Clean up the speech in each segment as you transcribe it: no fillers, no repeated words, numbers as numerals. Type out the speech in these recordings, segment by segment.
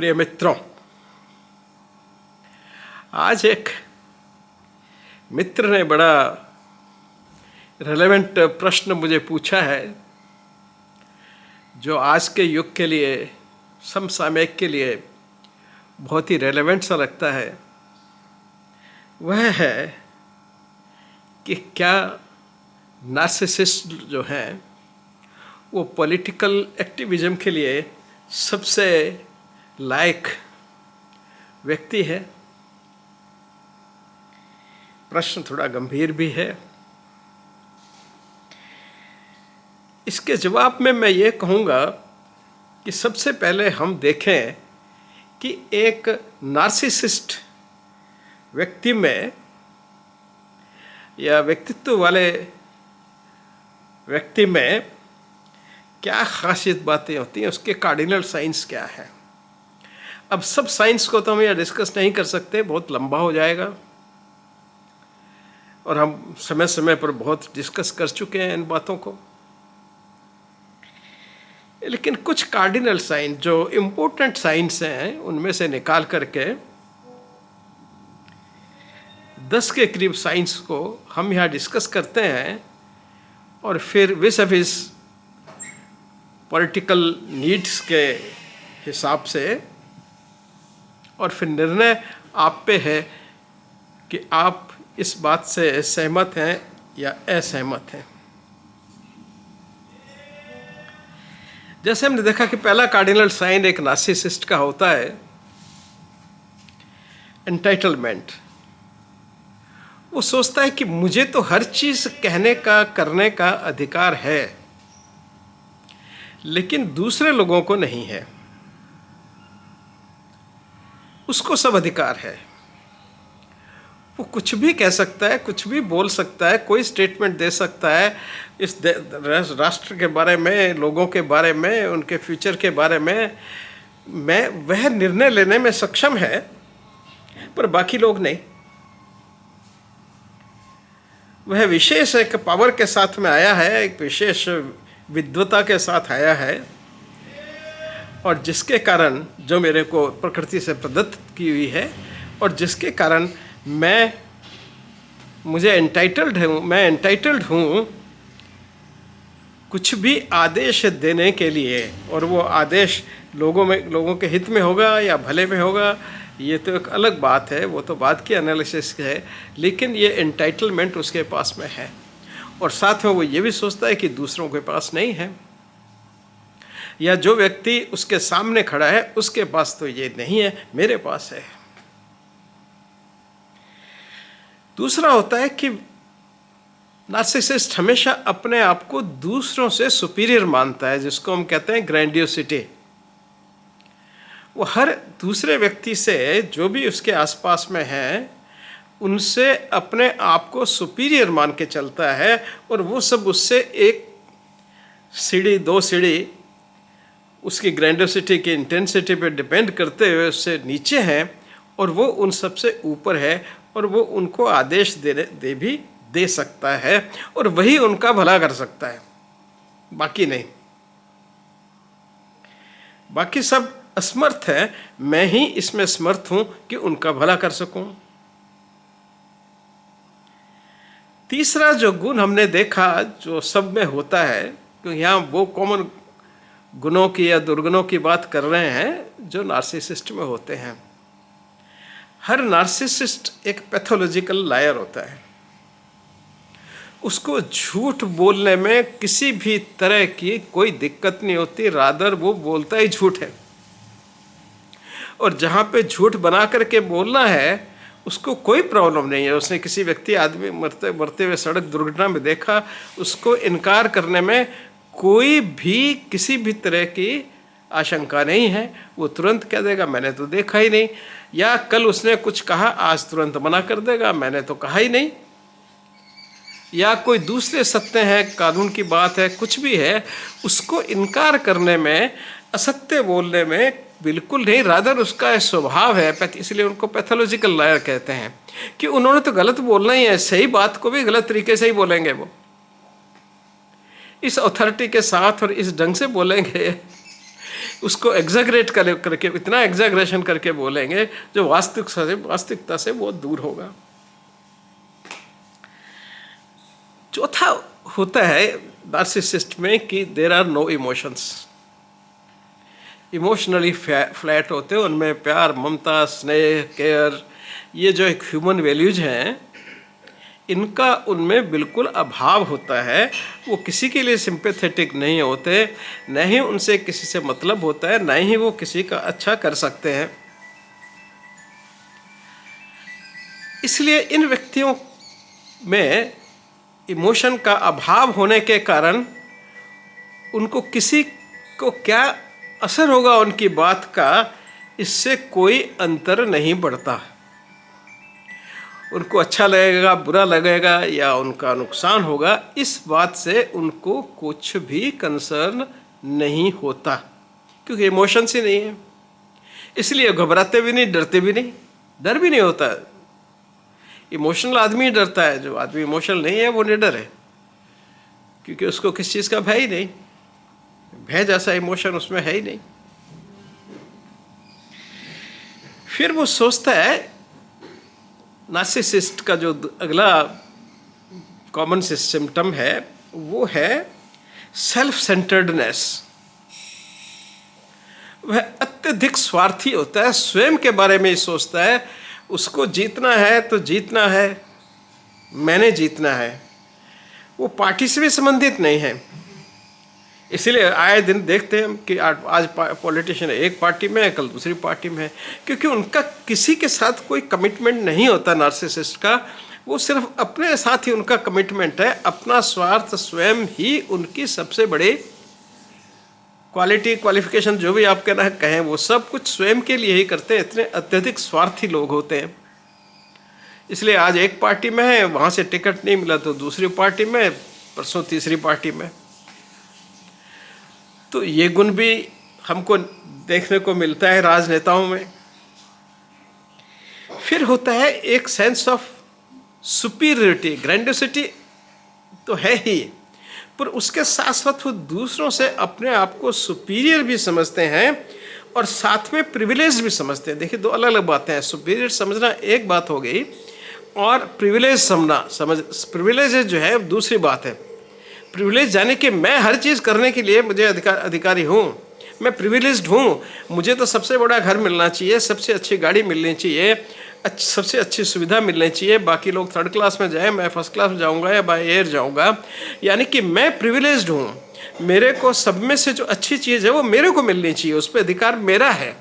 प्रिय मित्रों, आज एक मित्र ने बड़ा रेलेवेंट प्रश्न मुझे पूछा है जो आज के युग के लिए, समसामयिक के लिए बहुत ही रेलेवेंट सा लगता है। वह है कि क्या नार्सिसिस्ट जो हैं वो पॉलिटिकल एक्टिविज्म के लिए सबसे लायक व्यक्ति है। प्रश्न थोड़ा गंभीर भी है। इसके जवाब में मैं ये कहूँगा कि सबसे पहले हम देखें कि एक नार्सिसिस्ट व्यक्ति में या व्यक्तित्व वाले व्यक्ति में क्या खासियत बातें होती हैं, उसके कार्डिनल साइंस क्या है। अब सब साइंस को तो हम यह डिस्कस नहीं कर सकते, बहुत लंबा हो जाएगा और हम समय समय पर बहुत डिस्कस कर चुके हैं इन बातों को। लेकिन कुछ कार्डिनल साइन जो इम्पोर्टेंट साइंस हैं उनमें से निकाल करके 10 के करीब साइंस को हम यहाँ डिस्कस करते हैं और फिर विस पॉलिटिकल नीड्स के हिसाब से और फिर निर्णय आप पे है कि आप इस बात से सहमत हैं या असहमत हैं। जैसे हमने देखा कि पहला कार्डिनल साइन एक नार्सिसिस्ट का होता है एंटाइटलमेंट। वो सोचता है कि मुझे तो हर चीज़ कहने का, करने का अधिकार है, लेकिन दूसरे लोगों को नहीं है। उसको सब अधिकार है, वो कुछ भी कह सकता है, कुछ भी बोल सकता है, कोई स्टेटमेंट दे सकता है इस राष्ट्र के बारे में, लोगों के बारे में, उनके फ्यूचर के बारे में। वह निर्णय लेने में सक्षम है, पर बाकी लोग नहीं। वह विशेष एक पावर के साथ में आया है, एक विशेष विद्वता के साथ आया है, और जिसके कारण जो मेरे को प्रकृति से प्रदत्त की हुई है और जिसके कारण मैं एंटाइटल्ड हूँ कुछ भी आदेश देने के लिए। और वो आदेश लोगों के हित में होगा या भले में होगा, ये तो एक अलग बात है, वो तो बाद की एनालिसिस है। लेकिन ये एंटाइटलमेंट उसके पास में है और साथ में वो ये भी सोचता है कि दूसरों के पास नहीं है, या जो व्यक्ति उसके सामने खड़ा है उसके पास तो ये नहीं है, मेरे पास है। दूसरा होता है कि नार्सिसिस्ट हमेशा अपने आप को दूसरों से सुपीरियर मानता है, जिसको हम कहते हैं ग्रैंडियोसिटी। वो हर दूसरे व्यक्ति से, जो भी उसके आसपास में है, उनसे अपने आप को सुपीरियर मान के चलता है और वो सब उससे एक सीढ़ी, 2 सीढ़ी उसकी ग्रैंडियोसिटी की इंटेंसिटी पे डिपेंड करते हुए उससे नीचे हैं और वो उन सबसे ऊपर है और वो उनको आदेश दे सकता है और वही उनका भला कर सकता है, बाकी नहीं। बाकी सब असमर्थ है, मैं ही इसमें समर्थ हूं कि उनका भला कर सकूं। तीसरा जो गुण हमने देखा जो सब में होता है, तो यहाँ वो कॉमन गुणों की या दुर्गुणों की बात कर रहे हैं जो नार्सिसिस्ट में होते हैं। हर नार्सिसिस्ट एक पैथोलॉजिकल लायर होता है। उसको झूठ बोलने में किसी भी तरह की कोई दिक्कत नहीं होती, रादर वो बोलता ही झूठ है। और जहाँ पे झूठ बना करके बोलना है उसको कोई प्रॉब्लम नहीं है। उसने किसी आदमी मरते हुए सड़क दुर्घटना में देखा, उसको इनकार करने में कोई भी किसी भी तरह की आशंका नहीं है। वो तुरंत कह देगा मैंने तो देखा ही नहीं, या कल उसने कुछ कहा आज तुरंत मना कर देगा मैंने तो कहा ही नहीं, या कोई दूसरे सत्य हैं, कानून की बात है, कुछ भी है, उसको इनकार करने में, असत्य बोलने में बिल्कुल नहीं। रादर उसका स्वभाव है, इसलिए उनको पैथोलॉजिकल लायर कहते हैं कि उन्होंने तो गलत बोलना ही है, सही बात को भी गलत तरीके से ही बोलेंगे। वो इस अथॉरिटी के साथ और इस ढंग से बोलेंगे उसको एग्जैगरेट करके इतना एग्जैगरेशन करके बोलेंगे जो वास्तविकता से बहुत दूर होगा। चौथा होता है नार्सिसिस्ट में कि there are no emotions. Emotionally flat होते हैं, उनमें प्यार, ममता, स्नेह, केयर, ये जो एक ह्यूमन वैल्यूज हैं, इनका उनमें बिल्कुल अभाव होता है। वो किसी के लिए सिंपैथेटिक नहीं होते, न ही उनसे किसी से मतलब होता है, न ही वो किसी का अच्छा कर सकते हैं। इसलिए इन व्यक्तियों में इमोशन का अभाव होने के कारण उनको किसी को क्या असर होगा उनकी बात का, इससे कोई अंतर नहीं पड़ता। उनको अच्छा लगेगा, बुरा लगेगा या उनका नुकसान होगा, इस बात से उनको कुछ भी कंसर्न नहीं होता, क्योंकि इमोशंस ही नहीं है। इसलिए घबराते भी नहीं, डरते भी नहीं, डर भी नहीं होता। इमोशनल आदमी डरता है, जो आदमी इमोशनल नहीं है वो निडर है, क्योंकि उसको किस चीज़ का भय ही नहीं, भय जैसा इमोशन उसमें है ही नहीं। फिर वो सोचता है, नार्सिसिस्ट का जो अगला कॉमन सिम्टम है वो है सेल्फ सेंटर्डनेस। वह अत्यधिक स्वार्थी होता है, स्वयं के बारे में ही सोचता है। उसको जीतना है तो जीतना है, मैंने जीतना है। वो पार्टी से भी संबंधित नहीं है। इसीलिए आए दिन देखते हैं कि आज पॉलिटिशियन एक पार्टी में है, कल दूसरी पार्टी में है, क्योंकि उनका किसी के साथ कोई कमिटमेंट नहीं होता नार्सिसिस्ट का। वो सिर्फ अपने साथ ही उनका कमिटमेंट है। अपना स्वार्थ स्वयं ही उनकी सबसे बड़ी क्वालिफिकेशन, जो भी आप कहना कहें, वो सब कुछ स्वयं के लिए ही करते हैं। इतने अत्यधिक स्वार्थी लोग होते हैं। इसलिए आज एक पार्टी में है, वहाँ से टिकट नहीं मिला तो दूसरी पार्टी में, परसों तीसरी पार्टी में। तो ये गुण भी हमको देखने को मिलता है राजनेताओं में। फिर होता है एक सेंस ऑफ सुपीरियरिटी, ग्रैंडियोसिटी तो है ही, पर उसके साथ साथ वो दूसरों से अपने आप को सुपीरियर भी समझते हैं और साथ में प्रिविलेज भी समझते हैं। देखिए, दो अलग अलग बातें हैं। सुपीरियर समझना एक बात हो गई और प्रिविलेज प्रिविलेज जो है दूसरी बात है। प्रिविलेज यानी कि मैं हर चीज़ करने के लिए मुझे अधिकारी हूँ, मैं प्रिविलेज्ड हूँ। मुझे तो सबसे बड़ा घर मिलना चाहिए, सबसे अच्छी गाड़ी मिलनी चाहिए, सबसे अच्छी सुविधा मिलनी चाहिए। बाकी लोग थर्ड क्लास में जाए, मैं फर्स्ट क्लास में जाऊँगा या बाय एयर जाऊँगा। यानी कि मैं प्रिविलेज्ड हूँ, मेरे को सब में से जो अच्छी चीज़ है वो मेरे को मिलनी चाहिए, उस पर अधिकार मेरा है,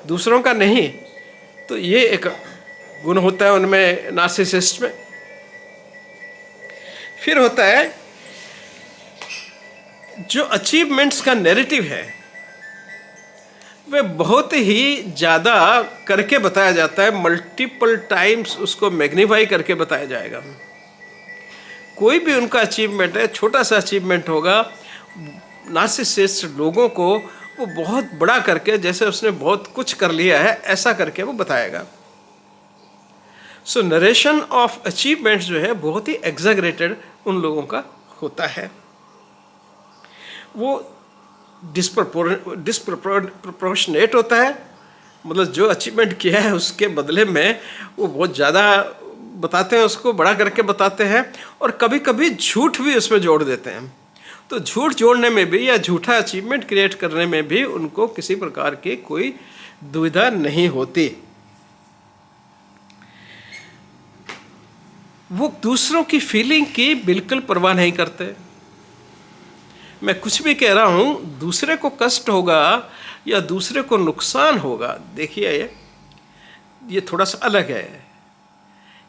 दूसरों का नहीं। तो ये एक गुण होता है उनमें, नार्सिसिस्ट में। फिर होता है जो अचीवमेंट्स का नैरेटिव है वह बहुत ही ज़्यादा करके बताया जाता है, मल्टीपल टाइम्स उसको मैग्नीफाई करके बताया जाएगा। कोई भी उनका अचीवमेंट है, छोटा सा अचीवमेंट होगा, नार्सिसिस्ट लोगों को वो बहुत बड़ा करके, जैसे उसने बहुत कुछ कर लिया है ऐसा करके वो बताएगा। सो नरेशन ऑफ अचीवमेंट्स जो है बहुत ही एग्जैगरेटेड उन लोगों का होता है। वो डिस्प्रपोर्शनेट होता है, मतलब जो अचीवमेंट किया है उसके बदले में वो बहुत ज़्यादा बताते हैं, उसको बड़ा करके बताते हैं, और कभी कभी झूठ भी उसमें जोड़ देते हैं। तो झूठ जोड़ने में भी या झूठा अचीवमेंट क्रिएट करने में भी उनको किसी प्रकार की कोई दुविधा नहीं होती। वो दूसरों की फीलिंग की बिल्कुल परवाह नहीं करते। मैं कुछ भी कह रहा हूँ, दूसरे को कष्ट होगा या दूसरे को नुकसान होगा, देखिए ये थोड़ा सा अलग है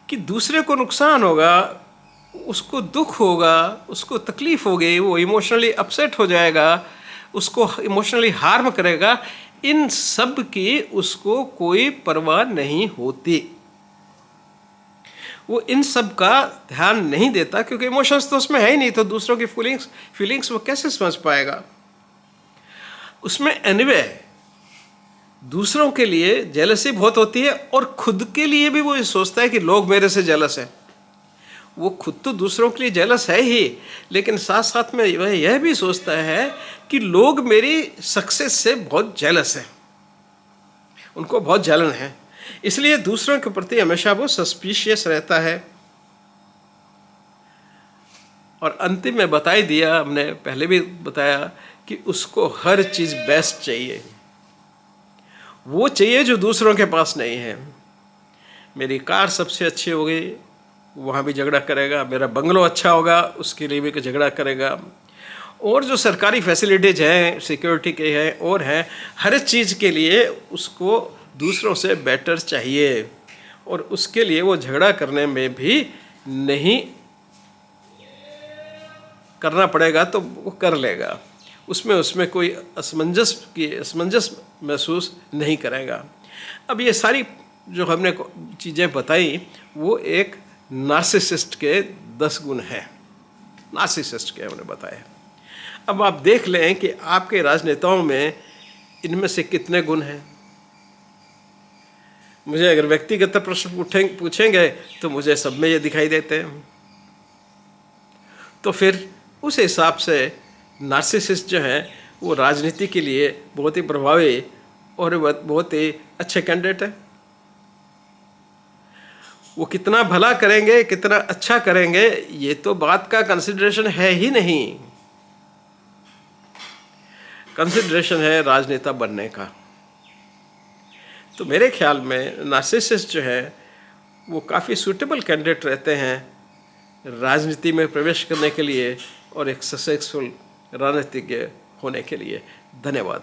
कि दूसरे को नुकसान होगा, उसको दुख होगा, उसको तकलीफ होगी, वो इमोशनली अपसेट हो जाएगा, उसको इमोशनली हार्म करेगा, इन सब की उसको कोई परवाह नहीं होती। वो इन सब का ध्यान नहीं देता, क्योंकि इमोशंस तो उसमें है ही नहीं, तो दूसरों की फीलिंग्स वो कैसे समझ पाएगा। उसमें एनीवे दूसरों के लिए जेलसी बहुत होती है, और खुद के लिए भी वो ये सोचता है कि लोग मेरे से जेलस हैं। वो खुद तो दूसरों के लिए जेलस है ही, लेकिन साथ साथ में वह यह भी सोचता है कि लोग मेरी सक्सेस से बहुत जेलस हैं, उनको बहुत जलन है, इसलिए दूसरों के प्रति हमेशा वो सस्पिशियस रहता है। और अंतिम में बता ही दिया, हमने पहले भी बताया कि उसको हर चीज़ बेस्ट चाहिए, वो चाहिए जो दूसरों के पास नहीं है। मेरी कार सबसे अच्छी हो गई, वहाँ भी झगड़ा करेगा, मेरा बंगलो अच्छा होगा, उसके लिए भी झगड़ा करेगा, और जो सरकारी फैसिलिटीज़ हैं, सिक्योरिटी के हैं और हैं, हर चीज़ के लिए उसको दूसरों से बेटर चाहिए, और उसके लिए वो झगड़ा करने में भी नहीं करना पड़ेगा तो वो कर लेगा, उसमें कोई असमंजस महसूस नहीं करेगा। अब ये सारी जो हमने चीज़ें बताई वो एक नार्सिसिस्ट के 10 गुण हैं, नार्सिसिस्ट के हमने बताए। अब आप देख लें कि आपके राजनेताओं में इनमें से कितने गुण हैं। मुझे अगर व्यक्तिगत प्रश्न पूछेंगे तो मुझे सब में ये दिखाई देते हैं। तो फिर उस हिसाब से नार्सिसिस्ट जो हैं वो राजनीति के लिए बहुत ही प्रभावी और बहुत ही अच्छे कैंडिडेट हैं। वो कितना भला करेंगे, कितना अच्छा करेंगे, ये तो बात का कंसिडरेशन है ही नहीं। कंसिडरेशन है राजनेता बनने का। तो मेरे ख्याल में नार्सिसिस्ट जो है वो काफ़ी सूटेबल कैंडिडेट रहते हैं राजनीति में प्रवेश करने के लिए और एक सक्सेसफुल राजनीतिज्ञ होने के लिए। धन्यवाद।